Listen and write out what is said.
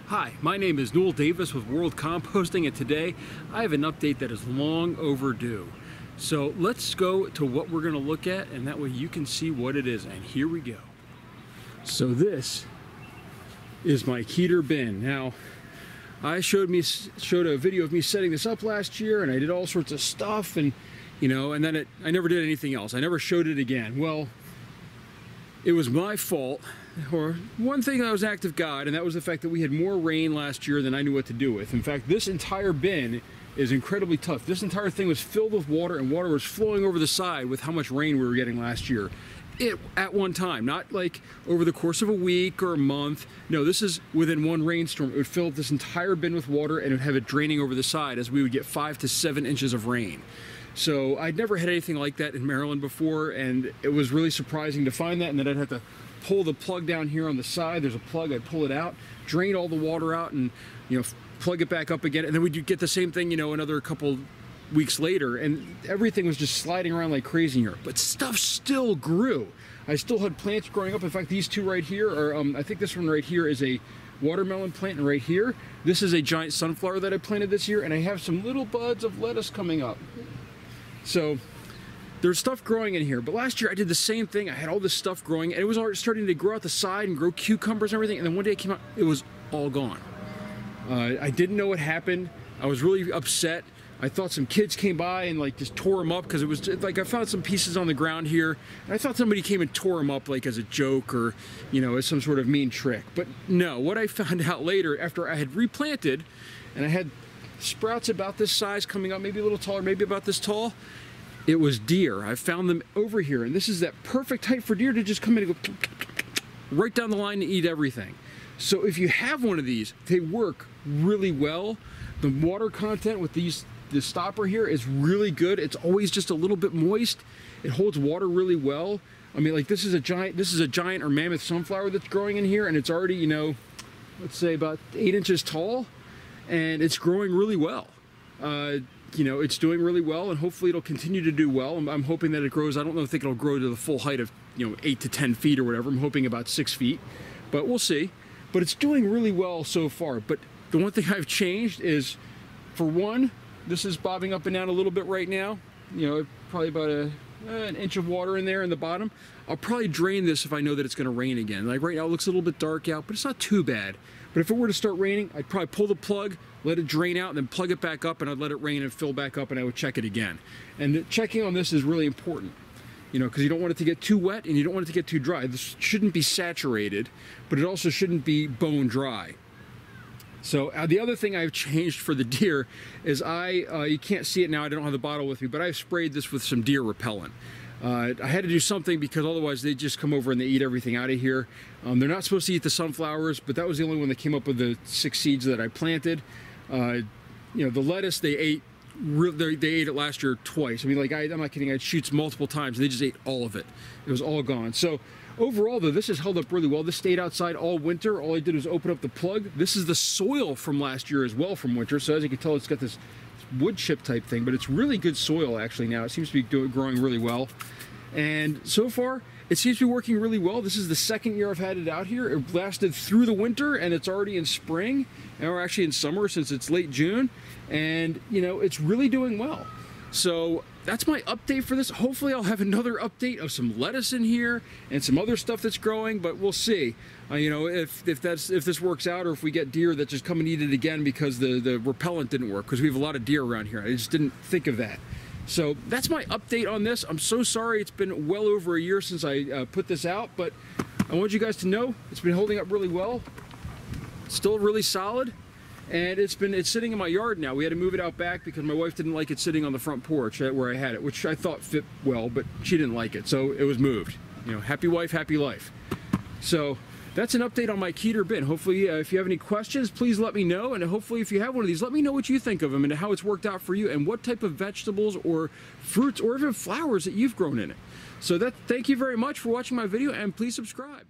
Hi, my name is Newell Davis with World Composting, and today I have an update that is long overdue. So let's go to what we're going to look at, and that way you can see what it is. And here we go. So this is my Keter bin. Now, I showed a video of me setting this up last year, and I did all sorts of stuff, and and then I never did anything else. I never showed it again. Well, it was my fault, or one thing that was an act of God, and that was the fact that we had more rain last year than I knew what to do with. In fact, this entire bin is incredibly tough. This entire thing was filled with water, and water was flowing over the side with how much rain we were getting last year. At one time, not like over the course of a week or a month. No, this is within one rainstorm. It would fill up this entire bin with water, and it would have it draining over the side as we would get 5 to 7 inches of rain. So I'd never had anything like that in Maryland before, and it was really surprising to find that. And then I'd have to pull the plug down here on the side. There's a plug. I'd pull it out, drain all the water out, and plug it back up again. And then we'd get the same thing, another couple weeks later, and everything was just sliding around like crazy here. But stuff still grew. I still had plants growing up. In fact, these two right here are, I think this one right here is a watermelon plant, and right here, this is a giant sunflower that I planted this year, and I have some little buds of lettuce coming up. So there's stuff growing in here. But last year I did the same thing. I had all this stuff growing, and it was already starting to grow out the side and grow cucumbers and everything, and then one day it came out, it was all gone. I didn't know what happened. I was really upset. I thought some kids came by and just tore them up, because it was like I found some pieces on the ground here, and I thought somebody came and tore them up as a joke, or as some sort of mean trick. But no, what I found out later, after I had replanted and I had sprouts about this size coming up, maybe a little taller, maybe about this tall, it was deer. I found them over here, and this is that perfect height for deer to just come in and go right down the line and eat everything. So if you have one of these, they work really well. The water content with this stopper here is really good. It's always just a little bit moist. It holds water really well. I mean, this is a giant or mammoth sunflower that's growing in here, and it's already, let's say about 8 inches tall, and it's growing really well. It's doing really well, and hopefully it'll continue to do well. I'm hoping that it grows. I don't think it'll grow to the full height of 8 to 10 feet or whatever. I'm hoping about 6 feet, but we'll see. But it's doing really well so far. But the one thing I've changed is, for one, this is bobbing up and down a little bit right now. Probably about an inch of water in there in the bottom. I'll probably drain this if I know that it's going to rain again. Like right now it looks a little bit dark out, but it's not too bad. But if it were to start raining, I'd probably pull the plug, let it drain out, and then plug it back up, and I'd let it rain and fill back up, and I would check it again. And checking on this is really important, because you don't want it to get too wet and you don't want it to get too dry. This shouldn't be saturated, but it also shouldn't be bone dry. So the other thing I've changed for the deer is you can't see it now, I don't have the bottle with me, but I've sprayed this with some deer repellent. I had to do something, because otherwise they just come over and they eat everything out of here. They're not supposed to eat the sunflowers, but that was the only one that came up with the 6 seeds that I planted. The lettuce they ate it last year twice. I mean, I'm not kidding, I had shoots multiple times, and they just ate all of it. It was all gone. So overall, though, this has held up really well. This stayed outside all winter. All I did was open up the plug. This is the soil from last year as well, from winter. So as you can tell, it's got this wood chip type thing, but it's really good soil actually now. It seems to be growing really well. And so far, it seems to be working really well. This is the second year I've had it out here. It lasted through the winter, and it's already in spring, and we're actually in summer since it's late June. And, it's really doing well. So that's my update for this. Hopefully I'll have another update of some lettuce in here and some other stuff that's growing, but we'll see. If this works out, or if we get deer that just come and eat it again because the repellent didn't work, because we have a lot of deer around here. I just didn't think of that. So that's my update on this. I'm so sorry it's been well over a year since I put this out, but I want you guys to know it's been holding up really well. It's still really solid. And it's sitting in my yard now. We had to move it out back because my wife didn't like it sitting on the front porch where I had it, which I thought fit well, but she didn't like it, so it was moved. Happy wife, happy life. So that's an update on my Keter bin. Hopefully, if you have any questions, please let me know. And hopefully, if you have one of these, let me know what you think of them and how it's worked out for you, and what type of vegetables or fruits or even flowers that you've grown in it. So thank you very much for watching my video, and please subscribe.